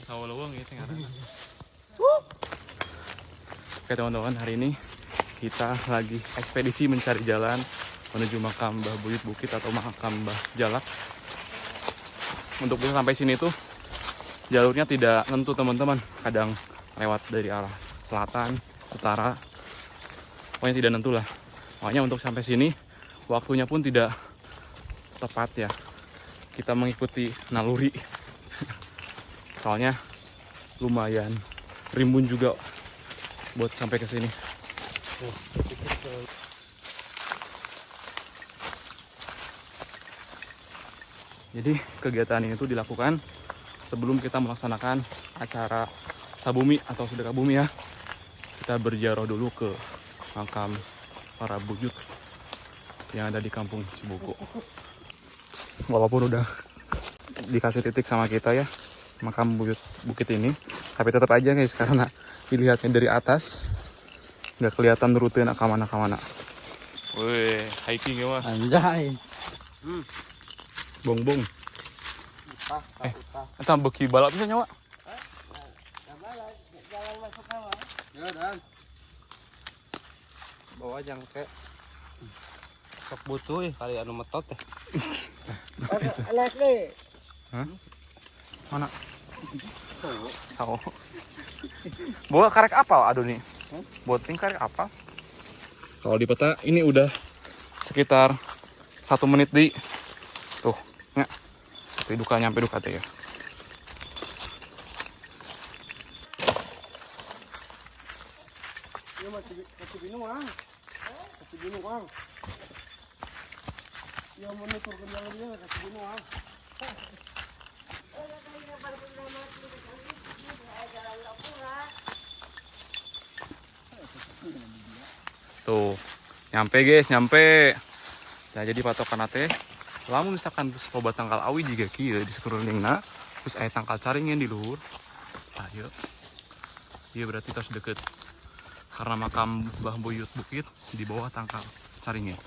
Sawo leweng gitu ngaranna. Oke teman-teman, hari ini kita lagi ekspedisi mencari jalan menuju makam Mbah Buyut Bukit atau makam Mbah Jalak. Untuk bisa sampai sini tuh jalurnya tidak nentu teman-teman, kadang lewat dari arah selatan, utara, pokoknya tidak nentu lah. Makanya untuk sampai sini waktunya pun tidak tepat ya. Kita mengikuti naluri. Soalnya lumayan rimbun juga buat sampai ke sini. Jadi kegiatan ini tuh dilakukan sebelum kita melaksanakan acara sabumi atau sedekah bumi ya. Kita berziarah dulu ke makam para buyut yang ada di kampung Cibuku. Walaupun udah dikasih titik sama kita ya makam buyut bukit ini, tapi tetap aja guys, karena dilihatnya dari atas nggak kelihatan rute nak kemana. Wih, hiking ya mas. Anjay. Bong. Entah beki balap bisa nyawa. Jalan masuk sama. Ya dan. Bawa jangke. Sok butuh kali anu metot teh. Anak nih. Hah? Mana? Tahu. Bawa karek apa aduh nih? Boting karek apa? Kalau di peta ini udah sekitar 1 menit di tuh ya. Nyampe duka teh ya. Ini masih bingung ah. Masih bingung ah. Yang menutur ke jalannya masih bingung ah. Tuh, nyampe guys, nyampe. Nah, jadi patokan teh lamun misalkan terus loba tangkal awi juga kieu di sakurulingna, terus aya tangkal caringin di luhur. Nah, yuk. Iya berarti tas deket. Karena makam Mbah Buyut Bukit di bawah tangkal caringin.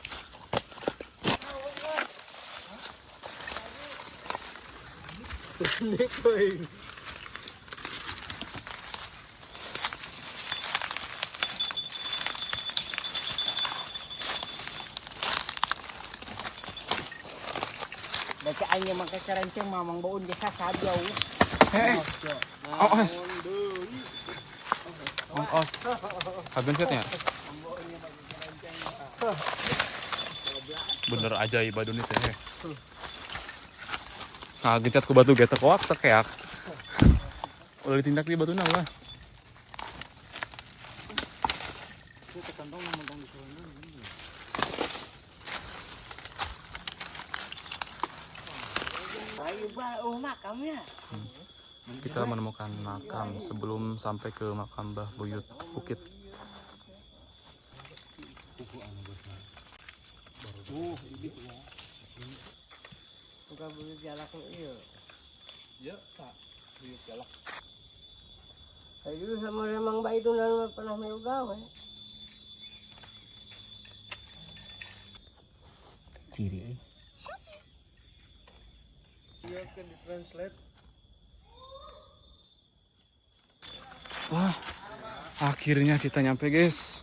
Baca aing make kerenceng mamang baun ge sasadio. Oh. Hagen setnya. Bener ajaib badun itu teh. Nah, gecat ku batu getek koak tekeak. Udah ditindak di batu lah. Makamnya. Kita menemukan makam sebelum sampai ke makam Mbah Buyut Bukit. Bukan buyut jalak iya. Ya, Kak. Buyut Jalak. Ayo sama memang baik itu pernah melu gawe. Kiri. Dia kan ditranslate. Wah, akhirnya kita nyampe guys.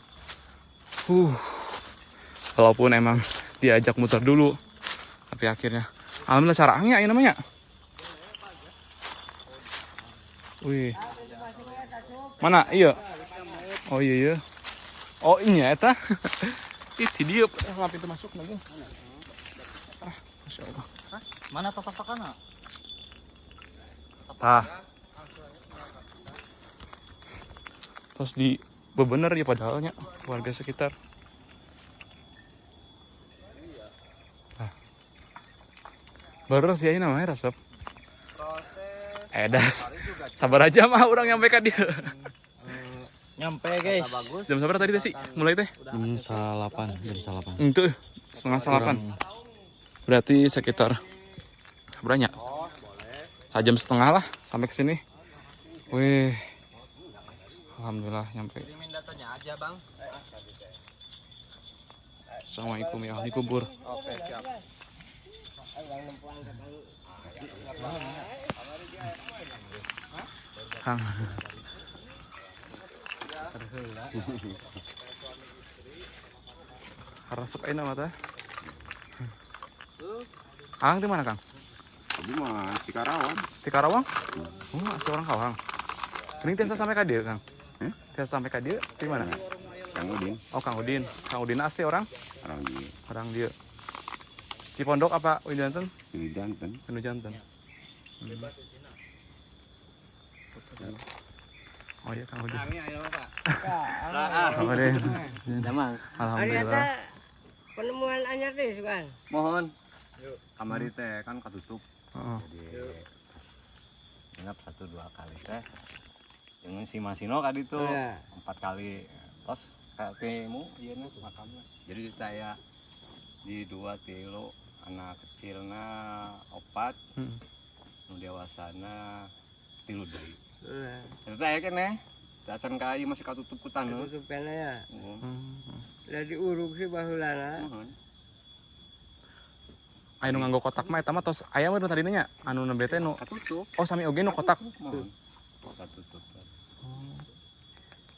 Walaupun emang diajak muter dulu, tapi akhirnya alhamdulillah sarangnya ini namanya. Wih. Mana? Iya. Oh iya. Oh ini ya eta. Itu dia ngapain itu masuk lagi. Masya Allah. Mana topak-tokana? Terus di bebener ya padahalnya warga sekitar. Beres ya ini namanya resep. Edas. Sabar aja mah orang nyampe kan dia. Nyampe guys. Jam berapa tadi sih? Mulai teh? Jam 8. Itu 7:30. Berarti sekitar berapa? Jam setengah lah sampai ke sini. Wih. Alhamdulillah. alhamdulillah nyampe. Kirimin datanya aja bang. Assalamualaikum ya ahli kubur. Oke siap. Kang. Resep aja nama teh. Kang di mana Kang? Ini mah di Karawang. Di Karawang? Oh, asli orang Karawang. Ini tiasa sampai ke dia Kang? Tiasa sampai ke dia di mana? Kang Udin, Oh Kang Udin. Kang Udin asli orang? orang di Orang dia. Cipondok apa Wijanten? Janten. Penuh jantan. Oh iya Kang Udin. Kami ayo pak. Kang Udin. Damang. Alhamdulillah. Penemuan anyar deh kan. Mohon. Kamari teh kan katutup. Heeh. Jadi inap 1-2 kali teh. Dengan si Masino kali itu Iya. 4 kali. Tos katemu ieu na makamna. Jadi saya di 2 tilu anak kecilna 4, nu dewasana 3 deui. Nah, Eta aya keneh. Acan ka ieu masih katutup ku taneuh. tutup kana ya. Mohon. Udah diuruk sih baheulana. Mohon. Aya nu nganggo kotak mah eta mah tos aya mah tadi nya anu nembe teh nu Katutup. oh sami oge nu kotak. Mohon. Katutup.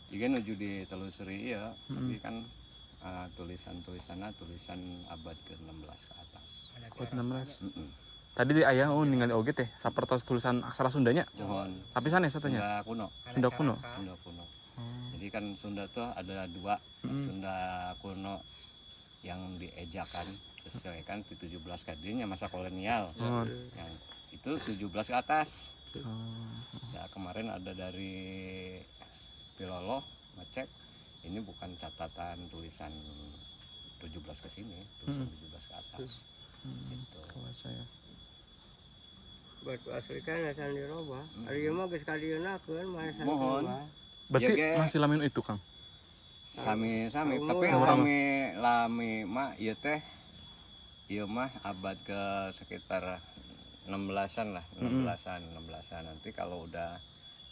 Juga nuju ditelusuri ya, tapi kan tulisan-tulisannya tulisan abad ke-16 ke atas. Oh 16. Mm-mm. Tadi di aya oh ningali oge teh sapertos tulisan aksara Sundanya. Mohon. Tapi sanes tanya. Sunda kuno. Sunda kuno. Sunda kuno. Jadi kan Sunda tuh ada 2. Sunda kuno yang diejakan sesuai kan di 17 kadinya masa kolonial. Oh. Yang itu 17 ke atas. Oh. Nah, kemarin ada dari Pilolo ngecek ini bukan catatan tulisan 17 ke sini, tulisan 17 ke atas. Gitu. Baca ya. Batu asli kan asan dirobah. Ari ieu mah geus kadieunnakeun mah asan Mohon. dirobah. Berarti Ya, Ge. masih lamin itu Kang. Sami-sami, Umur tapi orang lami mah ieu teh ieu mah abad ke sekitar 16-an lah, 16-an. Nanti kalau udah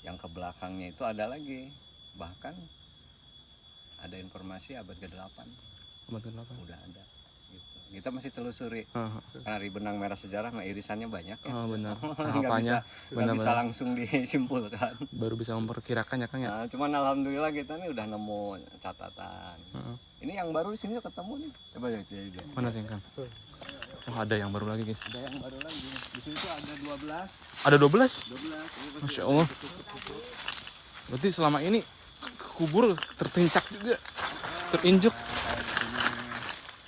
yang ke belakangnya itu ada lagi. Bahkan ada informasi abad ke-8 Abad ke-8. udah ada gitu. Kita masih telusuri. Heeh. Karena di benang merah sejarah mah irisannya banyak ya. Oh benar. Nggak Tahapannya nggak bisa langsung disimpulkan. baru bisa memperkirakan ya Kang ya. Nah, cuman alhamdulillah kita nih udah nemu catatan. Heeh. Ini yang baru di sini ketemu nih. Coba ya jadi. Mana sih Kang? Oh ada yang baru lagi guys. Ada yang baru lagi. Di sini tuh ada 12. Ada 12. 12. Masya Allah. Berarti selama ini kubur tertincak juga, terinjak.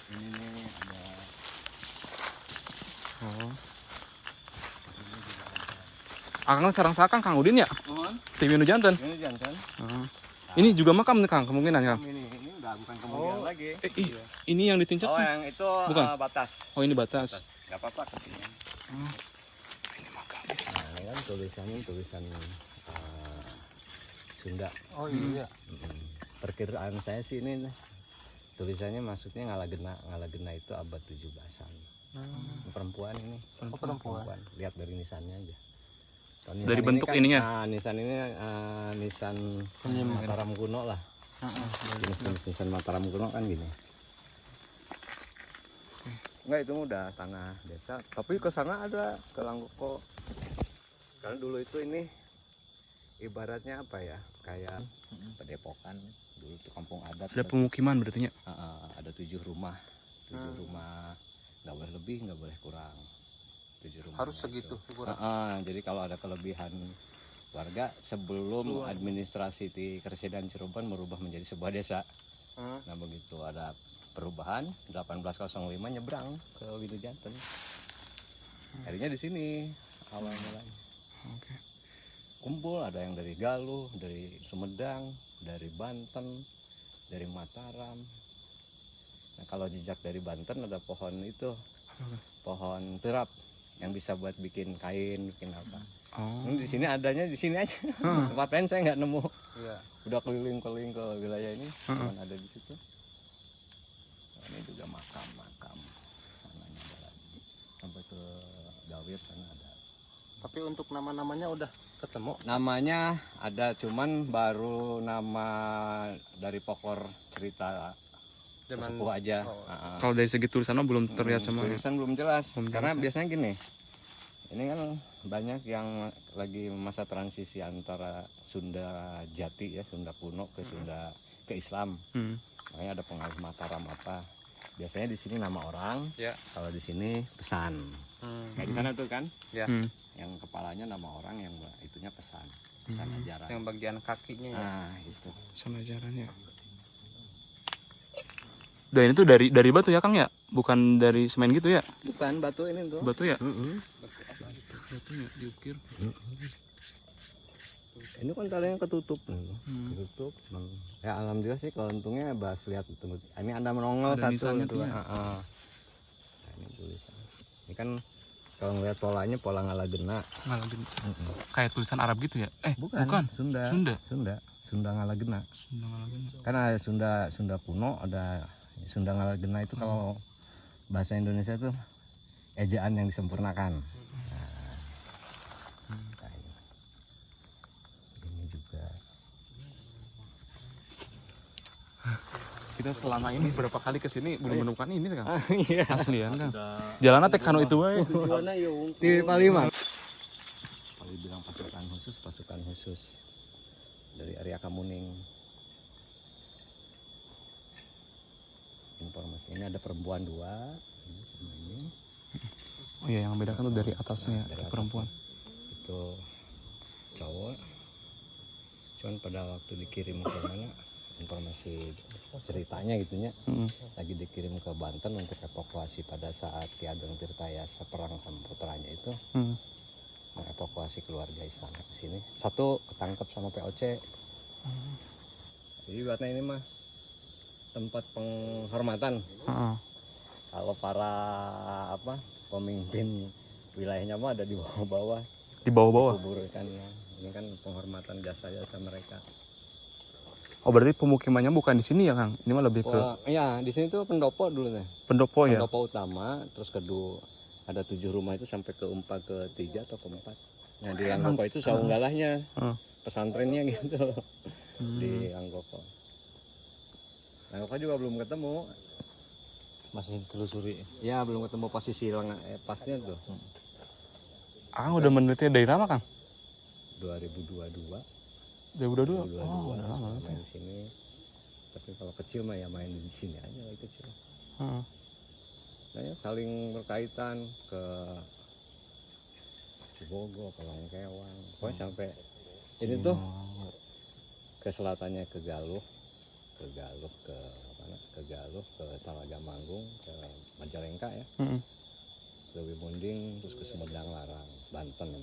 Ini nih ada. Oh. Akang sarang-sarang Kang Udin ya? Mohon. Tim Inu Janten. Ini jantan. Oh. Ini juga makam nih Kang kemungkinan Kang. Ini udah bukan kemungkinan lagi. Ini yang ditincak Oh, nih. yang itu Bukan. batas. Oh ini batas. Gak apa-apa kesini. Ini makam guys. Nah, ini kan tulisannya tulisan Sunda. Oh iya. Perkiraan saya sih ini tulisannya maksudnya Ngalagena itu abad 17-an. Perempuan ini. Oh perempuan. Lihat dari nisannya aja. Kalau Dari nisan bentuk ini kan, ininya? nisan ini nisan Mataram kuno lah. Jenis nisan Mataram kuno kan gini. Enggak, itu udah tanah desa. Tapi ke sana ada ke Langgoko. Karena dulu itu ini ibaratnya apa ya? Kayak padepokan. Dulu itu kampung adat. Ada pemukiman berarti nya. Ada 7 rumah. 7 rumah. Nggak boleh lebih, nggak boleh kurang. 7 rumah. Harus segitu ukuran. Jadi kalau ada kelebihan warga sebelum administrasi di Kresiden Cirebon merubah menjadi sebuah desa. Nah begitu ada perubahan 1805 nyebrang ke Wilujanten. Akhirnya di sini awal mulanya. Oke. Kumpul ada yang dari Galuh, dari Sumedang, dari Banten, dari Mataram. Nah kalau jejak dari Banten ada pohon itu, pohon terap yang bisa buat bikin kain, bikin apa. Oh. Ini di sini adanya di sini aja. Tempat lain saya nggak nemu. Iya. Udah keliling-keliling ke wilayah ini, cuma ada di situ. Nah, ini juga makam-makam. Sananya ada lagi. Sampai ke Gawir sana ada. Tapi untuk nama-namanya udah ketemu. Namanya ada, cuman baru nama dari pokor cerita sesepuh aja. Oh. Kalau dari segi tulisan mah belum terlihat sama. Tulisan belum jelas. Belum Karena jelas, ya. biasanya gini, ini kan banyak yang lagi masa transisi antara Sunda Jati ya, Sunda kuno ke Sunda ke Islam. Makanya ada pengaruh Mataram apa. Biasanya di sini nama orang, Ya. kalau di sini pesan. Kayak di sana tuh kan, Ya. yang kepalanya nama orang, yang itunya pesan ajaran. Yang bagian kakinya ya. Nah itu. Pesan ajarannya. Dan ini tuh dari batu ya Kang ya? Bukan dari semen gitu ya? Bukan batu ini tuh. Batu ya? Batu ya diukir. Ini kan talinya ketutup, ketutup. Ya alhamdulillah sih, kalau untungnya bahas lihat itu. Ini ada menongol Ada satu nisannya gitu. tuh ya? Nah, ini tulisan. Ini kan kalau ngeliat polanya pola Ngalagena. Kayak tulisan Arab gitu ya? Bukan. Sunda. Sunda. Sunda Ngalagena. Sunda Ngalagena. Kan ada Sunda kuno, ada Sunda Ngalagena itu kalau bahasa Indonesia tuh ejaan yang disempurnakan. Nah, ini juga. Kita selama ini berapa kali kesini belum menemukan ini Kang? Iya. Aslian Kang. Jalan teh kanu itu wae. Tujuannya yung Di Paliman. Kalau dibilang pasukan khusus dari Arya Kamuning. Informasi ini ada perempuan 2 ini sama ini. Oh iya, yang membedakan tuh dari atasnya Dari atas. perempuan. Itu cowok. Cuman pada waktu dikirim ke mana, informasi ceritanya gitunya, lagi dikirim ke Banten untuk evakuasi pada saat Ki Ageng Tirtayasa perang sama putranya itu, mengevakuasi keluarga istana ke sini. Satu ketangkep sama POC. Jadi buatnya ini mah tempat penghormatan. Kalau para pemimpin wilayahnya mah ada di bawah-bawah. Di bawah-bawah. Kuburkan ya. Ini kan penghormatan jasa-jasa mereka. Oh berarti pemukimannya bukan di sini ya Kang? Ini mah lebih ke Ya di sini tuh pendopo dulu nih. pendopo ya? Pendopo utama, terus kedua ada 7 rumah itu sampai ke ke-3 atau ke-4. Nah di Langgoko itu saunggalahnya, pesantrennya gitu di Langgoko. Langgoko juga belum ketemu. Masih ditelusuri. Ya belum ketemu posisi pasnya tuh. Udah meneliti dari lama Kang? 2022. 2022. Oh, udah lama. Main di sini. Tapi kalau kecil mah ya main di sini aja lagi kecil. Nah, ya, saling berkaitan ke Cibogo, ke Longkewang. Pokoknya sampai ini tuh ke selatannya ke Galuh, ke mana? Ke Galuh, ke Talaga Manggung, ke Majalengka ya. Ke Wimunding, terus ke Sumedang Larang, Banten.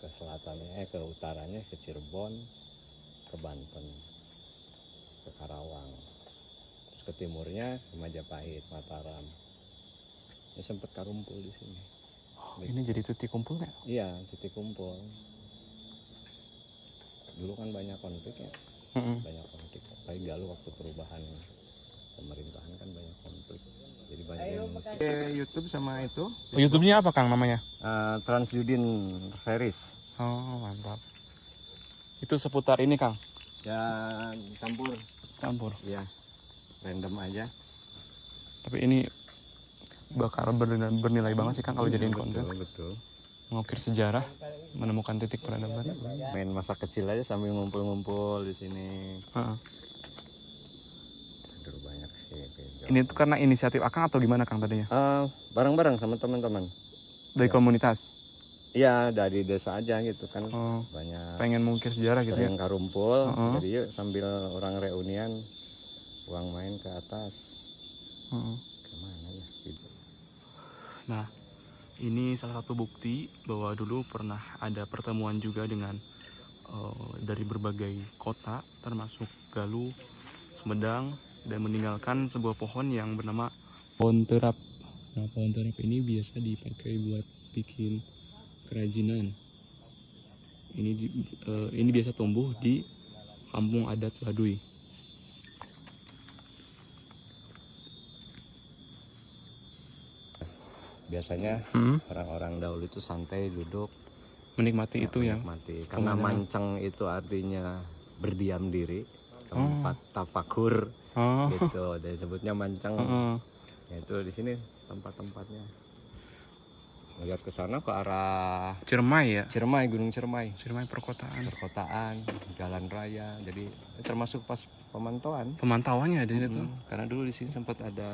Ke selatannya, ke utaranya ke Cirebon, ke Banten, ke Karawang. Terus ke timurnya ke Majapahit, Mataram. Ya sempat karumpul di sini. Ini jadi titik kumpulnya? Iya, titik kumpul. Dulu kan banyak konflik ya. Banyak konflik. Apalagi Galuh waktu perubahan pemerintahan kan banyak konflik. Jadi banyak yang YouTube sama itu. Oh, YouTube-nya apa Kang namanya? Transjudin Series. Oh mantap. Itu seputar ini Kang? Ya campur. Iya. Random aja. Tapi ini bakal bernilai banget sih Kang kalau jadiin konten. Betul. Mengukir sejarah, menemukan titik peradaban. Main masa kecil aja sambil ngumpul-ngumpul di sini. Aduh, banyak sih. Ini tuh karena inisiatif Akang atau gimana Kang tadinya? Bareng-bareng sama teman-teman. Dari komunitas? Iya, dari desa aja gitu kan. Oh, Banyak pengen mengukir sejarah gitu ya? sering karumpul. Jadi yuk sambil orang reunian, uang main ke atas. Kemana ya? Gitu. Nah, ini salah satu bukti bahwa dulu pernah ada pertemuan juga dengan dari berbagai kota, termasuk Galuh, Sumedang, dan meninggalkan sebuah pohon yang bernama pohon terap. Nah, pohon terap ini biasa dipakai buat bikin kerajinan. Ini biasa tumbuh di kampung adat Baduy. Biasanya orang-orang dahulu itu santai duduk menikmati itu ya. Menikmati. Karena Pemandangan. mancang itu artinya berdiam diri, tempat tafakur Oh. gitu. Dia sebutnya mancang. Heeh. Itu di sini tempat-tempatnya. Melihat ke sana ke arah Ciremai ya. Ciremai, Gunung Ciremai, Ciremai perkotaan. perkotaan, jalan raya. Jadi termasuk pas pemantauan. Pemantauannya ada itu. Karena dulu di sini sempat ada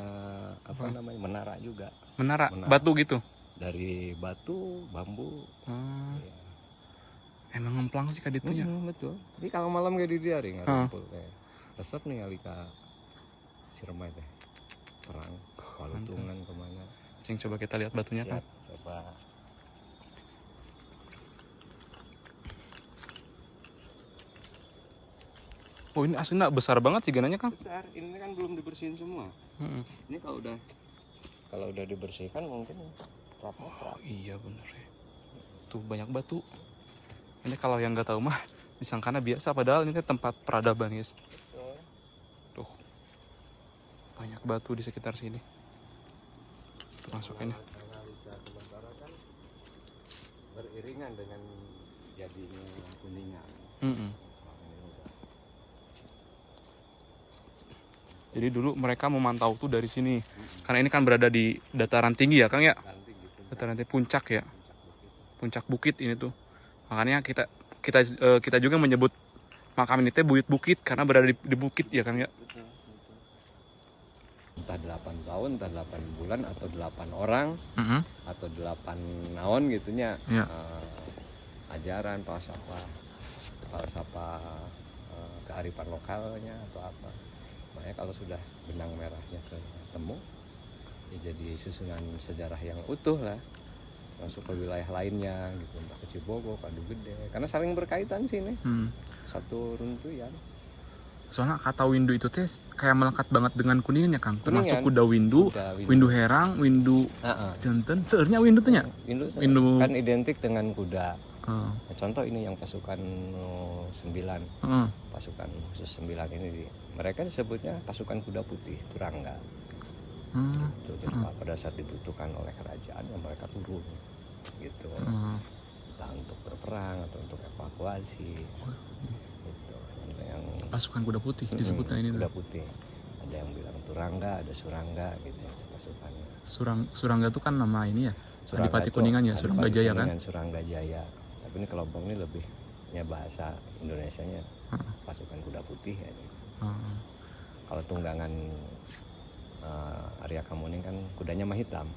apa namanya menara juga Menara Menara. batu gitu. dari batu, bambu. Hmm. Ya. Emang ngemplang sih kaditunya. Betul. Jadi kalau malam kayak di dia ring Hah. ngumpul kayak resep nih kali ka Ciremai teh. Terang, Walutungan kemana. Cing, coba kita lihat batunya kan. Siap, coba. Oh ini aslinya besar banget sih gananya Kang. Besar, ini kan belum dibersihin semua. Heeh. Ini kalau udah dibersihkan mungkin trap-trap. Iya bener ya. Tuh banyak batu. Ini kalau yang nggak tahu mah disangkanya biasa padahal ini tempat peradaban guys. Tuh banyak batu di sekitar sini. Tuh masuk ini. Analisa sementara kan beriringan dengan jadinya Kuningan. Mm-mm. Jadi dulu mereka memantau tuh dari sini. Karena ini kan berada di dataran tinggi ya Kang ya. Nanti gitu. Dataran tinggi puncak ya. Puncak bukit ini tuh. Makanya kita juga menyebut makam ini teh Buyut Bukit karena berada di bukit ya Kang ya. Entah 8 tahun, entah 8 bulan atau 8 orang Mm-mm. atau 8 naon gitunya. Iya. Ajaran falsafah kearifan lokalnya atau apa. Makanya kalau sudah benang merahnya ketemu ya jadi susunan sejarah yang utuh lah, masuk ke wilayah lainnya gitu, entah ke Cibogo, Kadu Gede, karena saling berkaitan sih nih, satu runtuyan. Soalnya kata Windu itu teh kayak melekat banget dengan Kuningan ya Kang. Termasuk Kuningan. kuda Windu, Kuda Windu. Windu Herang, Windu Janten. Seurnya Windu tuh nya. Windu. Kan identik dengan kuda. Heeh. Nah, contoh ini yang pasukan 9, Heeh. pasukan khusus 9 ini mereka disebutnya pasukan kuda putih Turangga. Hmm. Gitu. Jadi pada saat dibutuhkan oleh kerajaan ya mereka turun gitu. Entah untuk berperang atau untuk evakuasi. Gitu. Ada yang Pasukan kuda putih disebutnya ini. kuda putih. Ada yang bilang Turangga, ada Surangga gitu pasukannya. Surangga itu kan nama ini ya. Surangga Adipati itu Kuningan ya, Surangga Adipati Jaya kan. Kuningan, Surangga Jaya. Tapi ini kelompok ini lebihnya bahasa Indonesianya pasukan kuda putih ya. Kalau tunggangan Arya Kamuning kan kudanya mah hitam.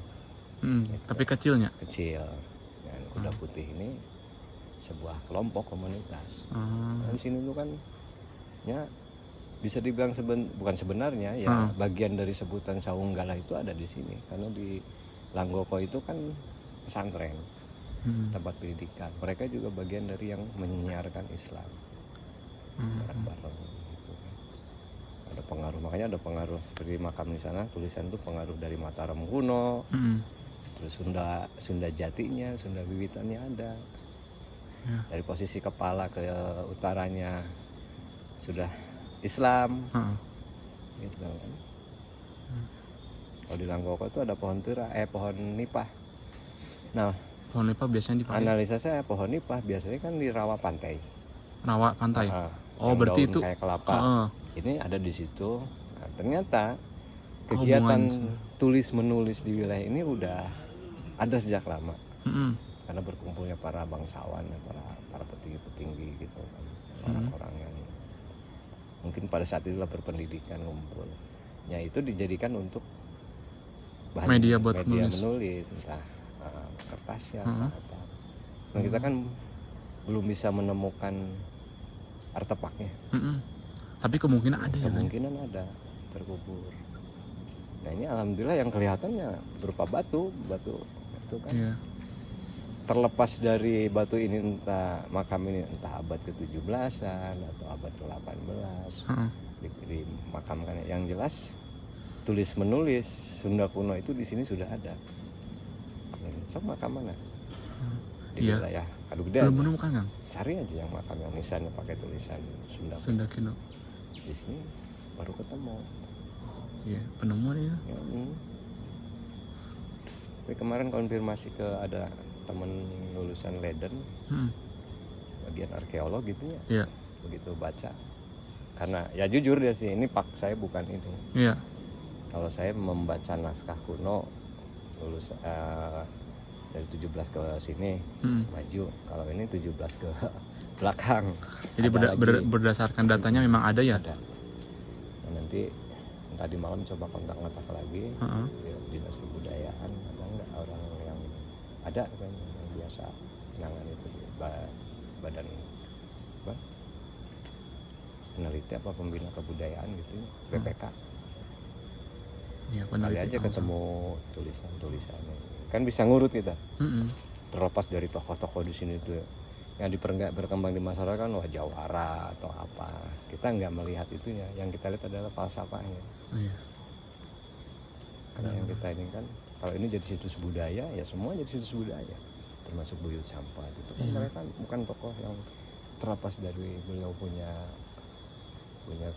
Tapi kecilnya. Kecil. Dan kuda putih ini sebuah kelompok komunitas. Di sini tuh kan ya bisa dibilang bukan sebenarnya ya bagian dari sebutan Saunggala itu ada di sini karena di Langgoko itu kan pesantren, tempat pendidikan. Mereka juga bagian dari yang menyiarkan Islam. Bareng-bareng gitu kan. Ada pengaruh, makanya ada pengaruh seperti makam di sana tulisan itu pengaruh dari Mataram kuno. Terus Sunda jatinya, Sunda wiwitannya ada. Ya. Dari posisi kepala ke utaranya sudah Islam. Gitu kan. Kalau di Langgoko itu ada pohon pohon nipah. Nah, Pohon nipah biasanya dipakai. analisa saya pohon nipah biasanya kan di rawa pantai. Rawa pantai. Oh, Yang berarti daun itu kayak kelapa. Ini ada di situ. Nah, ternyata Hubungan kegiatan tulis menulis di wilayah ini udah ada sejak lama. Karena berkumpulnya para bangsawan, para petinggi-petinggi gitu kan. Orang-orang yang mungkin pada saat itulah berpendidikan ngumpul. Ya itu dijadikan untuk bahan Media buat menulis entah kertasnya atau apa. Nah kita kan belum bisa menemukan artefaknya. Tapi kemungkinan ada ya. Kemungkinan ada terkubur. Nah ini alhamdulillah yang kelihatannya berupa batu itu kan. Iya. Terlepas dari batu ini entah makam ini entah abad ke-17-an atau abad ke-18 dimakamkan. Yang jelas tulis menulis Sunda kuno itu di sini sudah ada. So makam mana? Di wilayah Kadu Gede. Belum menemukan Kang? Cari aja yang makam yang nisannya pakai tulisan Sunda. Sunda kuno. Di sini baru ketemu. Iya, penemuan ya. Tapi kemarin konfirmasi ke ada temen lulusan Leiden, bagian arkeolog gitu ya. Iya. Begitu baca, karena ya jujur dia sih, ini pak saya bukan itu. Iya. Kalau saya membaca naskah kuno lulus dari 17 ke sini maju, kalau ini 17 ke belakang. Jadi Ada lagi. berdasarkan datanya memang ada ya. Ada. Nah, nanti tadi malam coba kontak-kontak lagi ya, dinas kebudayaan, ada nggak orang yang ada kan yang biasa menangani itu di badan apa? Peneliti apa pembina kebudayaan gitu, BPK. Iya, Kali peneliti aja langsung. ketemu tulisannya, kan bisa ngurut kita. Mm-mm. Terlepas dari tokoh-tokoh di sini tuh yang berkembang di masyarakat kan, wah jawara atau apa, kita nggak melihat itunya, yang kita lihat adalah falsafahnya. Iya. Karena yang kita ini kan, kalau ini jadi situs budaya ya semua jadi situs budaya, termasuk Buyut Sampah itu kan. Iya. Mereka bukan tokoh yang terlepas dari beliau punya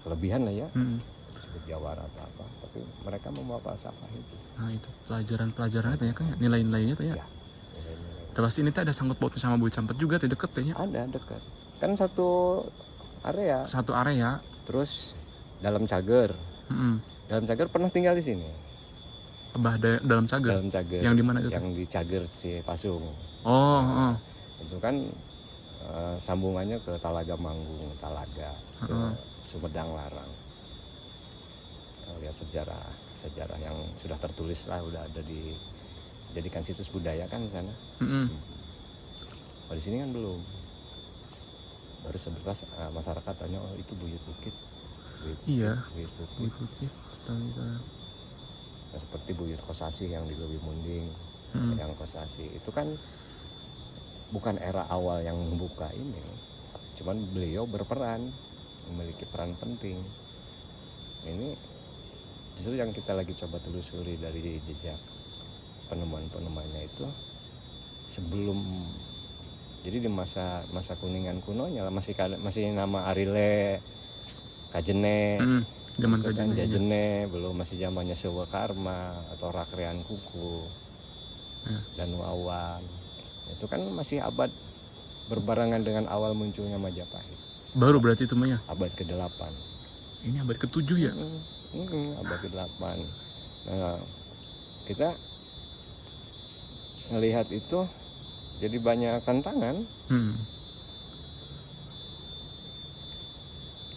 kelebihan lah ya, disebut jawara atau apa, tapi mereka membawa falsafah itu. Nah itu pelajaran-pelajarannya tanya kan ya, nilai-nilainya tanya. Ya, nilai-nilai. Udah pasti ini ada sangkut pautnya sama Buyut Sampah juga, tuh deket tanya. Ada dekat kan satu area. Satu area. Terus dalam Cager pernah tinggal di sini. Dalam Cager. Dalam Cager. Yang di mana itu? Yang di Cager si Pasung. Oh. Itu kan sambungannya ke Talaga Manggung, Talaga, ke Sumedang Larang. Lihat sejarah yang sudah tertulis lah, udah ada dijadikan situs budaya kan di sana. Oh, di sini kan belum. Baru sebentar masyarakat tanya, oh itu Buyut Bukit. Iya. Buyut Bukit. Buyut Bukit. Nah, seperti Buyut Kosasi yang di Leuwi Munding, yang Kosasi itu kan bukan era awal yang membuka ini, cuman beliau berperan, memiliki peran penting. Ini justru yang kita lagi coba telusuri dari jejak penemuan-penemuannya itu sebelum, jadi di masa Kuningan kunonya masih nama Arile, Kajene, zaman itu kan Kajene. Jajene, belum masih zamannya Sewa Karma atau Rakrean Kuku, Danu Awan. Itu kan masih abad berbarengan dengan awal munculnya Majapahit. Baru berarti itu Maya. Abad ke-8. Ini abad ke-7 ya? Abad ke-8. Nah, kita ngelihat itu jadi banyak tantangan.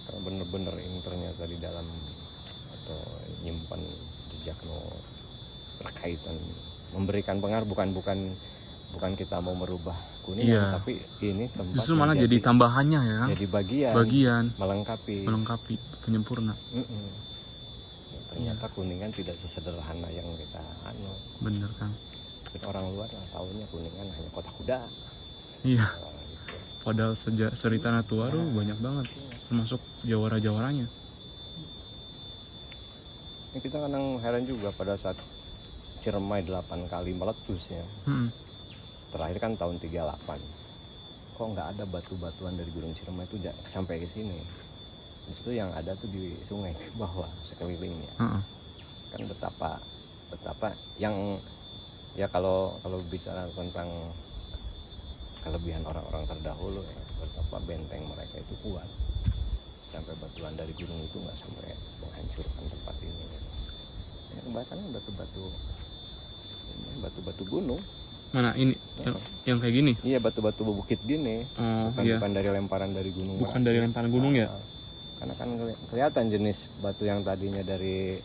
Karena bener-bener ini ternyata di dalam atau nyimpan jejak berkaitan, memberikan pengaruh, bukan kita mau merubah Kuningan, tapi ini tempat justru malah jadi tambahannya ya kan? Jadi bagian melengkapi penyempurna. Ternyata Kuningan tidak sesederhana yang kita Bener kan. Orang luar tahunya Kuningan hanya kota kuda. Iya. Padahal cerita Natua tuh banyak banget, termasuk jawara-jawaranya. Ini kita kadang heran juga pada saat Ciremai 8 kali meletus ya. Terakhir kan tahun 38. Kok nggak ada batu-batuan dari Gunung Ciremai itu sampai ke sini. Justru yang ada tuh di sungai bawah sekelilingnya. Kan betapa yang ya kalau bicara tentang kelebihan orang-orang terdahulu ya, betapa benteng mereka itu kuat. Sampai batuan dari gunung itu nggak sampai menghancurkan tempat ini. Ya, kebanyakan batu-batu gunung. Mana ini yang kayak gini? Iya, batu-batu bukit gini. Bukan dari lemparan dari gunung. Bukan dari lemparan gunung ya? Karena kan kelihatan jenis batu yang tadinya dari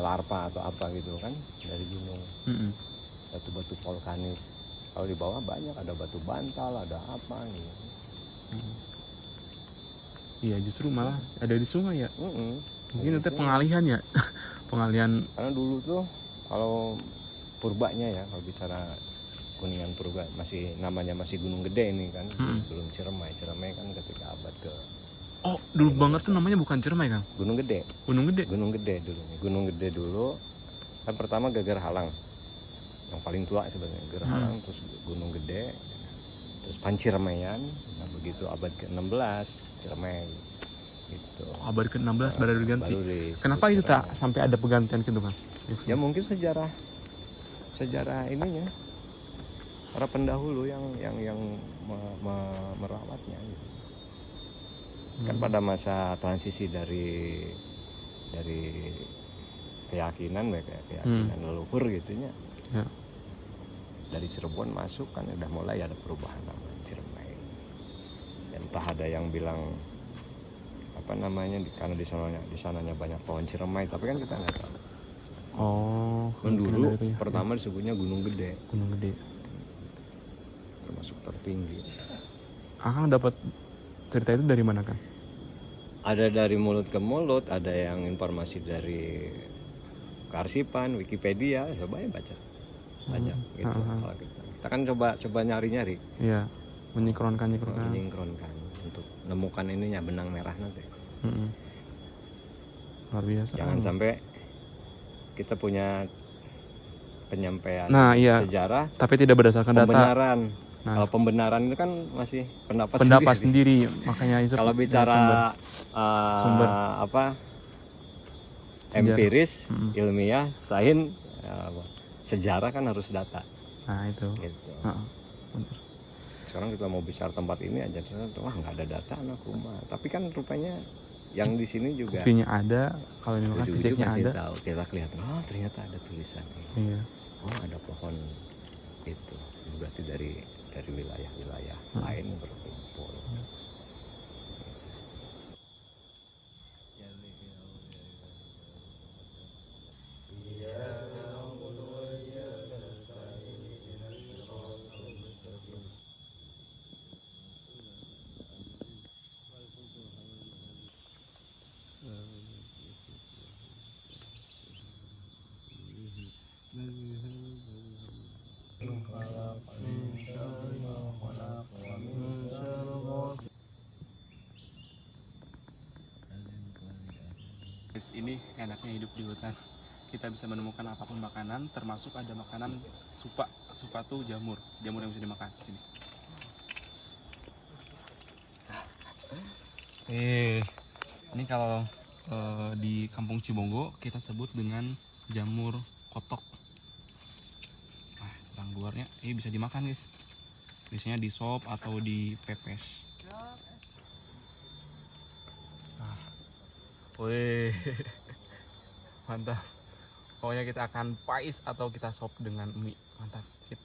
larva atau apa gitu kan, dari gunung. Batu-batu vulkanis. Kalau di bawah banyak, ada batu bantal, ada apa gitu. Iya, justru malah ada di sungai ya. Mungkin itu sini. pengalihan ya. Pengalihan. Karena dulu tuh kalau purbanya ya, kalau bicara Kuningan purba namanya masih Gunung Gede ini kan, belum Ciremai. Ciremai kan ketika abad ke. Oh, dulu banget tuh namanya bukan Ciremai kan? Gunung Gede. Gunung Gede. Gunung Gede dulu. Gunung Gede dulu kan pertama Geger Halang, yang paling tua sebenarnya. Geger Halang, terus Gunung Gede, terus Panciremaian. Nah begitu abad ke-16 Ciremai gitu. Abad ke-16 baru diganti. Kenapa itu tak sampai ada pergantian gitu kan? Ya mungkin sejarah ininya, para pendahulu yang merawatnya gitu. Kan pada masa transisi dari keyakinan leluhur gitunya. Ya. Dari Cirebon masuk kan udah mulai ada perubahan nama Ciremai. Dan entah ada yang bilang apa namanya karena di sananya banyak pohon ciremai, tapi kan kita nggak tahu. Oh, Dulu itu ya. pertama disebutnya Gunung Gede, Gunung Gede. termasuk tertinggi. Akang dapat cerita itu dari mana, Kang? Ada dari mulut ke mulut, ada yang informasi dari kearsipan, Wikipedia, coba ya baca banyak gitu. Kalau kita kan coba nyari Iya, menyingkronkan menyingkronkan untuk menemukan ininya benang merah nanti. Luar biasa. Jangan sampai kita punya penyampaian sejarah tapi tidak berdasarkan data. pembenaran. Nah, Kalau pembenaran itu kan masih pendapat sendiri. Makanya itu kalau bicara sumber sejarah. Empiris, ilmiah, sains, sejarah kan harus data. Nah itu. Gitu. Bener. Sekarang kita mau bicara tempat ini aja, wah nggak ada data anak rumah. Tapi kan rupanya yang di sini juga. Buktinya ada, kalau ini kan fisiknya ada. Tahu, kita kelihatan, oh ternyata ada tulisan ini. Iya. Oh ada pohon itu, berarti dari wilayah-wilayah lain berkumpul. Guys, ini enaknya hidup di hutan. Kita bisa menemukan apapun makanan, termasuk ada makanan supa. Supa tuh jamur yang bisa dimakan. Sini. Ini kalau di Kampung Cibonggo kita sebut dengan jamur kotok. Nah, tulang luarnya ini bisa dimakan, guys. Biasanya di sop atau di pepes. Wih, mantap. Pokoknya kita akan pais atau kita sop dengan mie. Mantap. Sip.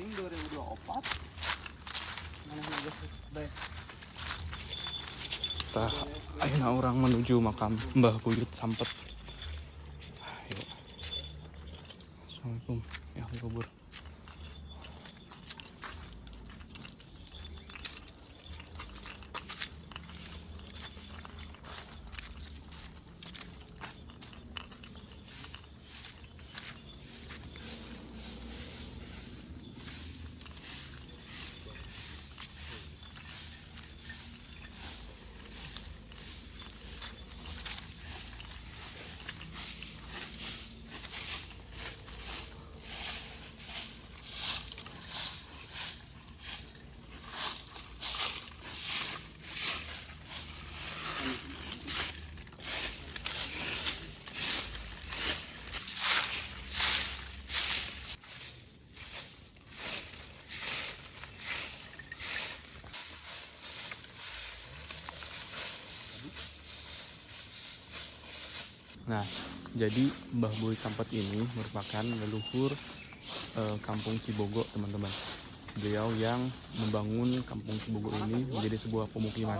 Ini 2024. Mana juga baik. Kita akhirnya orang menuju makam Mbah Buyut Sampet. Ayo. Assalamualaikum ya kubur. Nah, jadi Mbah Buyut Sampet ini merupakan leluhur Kampung Cibonggo, teman-teman. Beliau yang membangun Kampung Cibonggo ini menjadi sebuah pemukiman.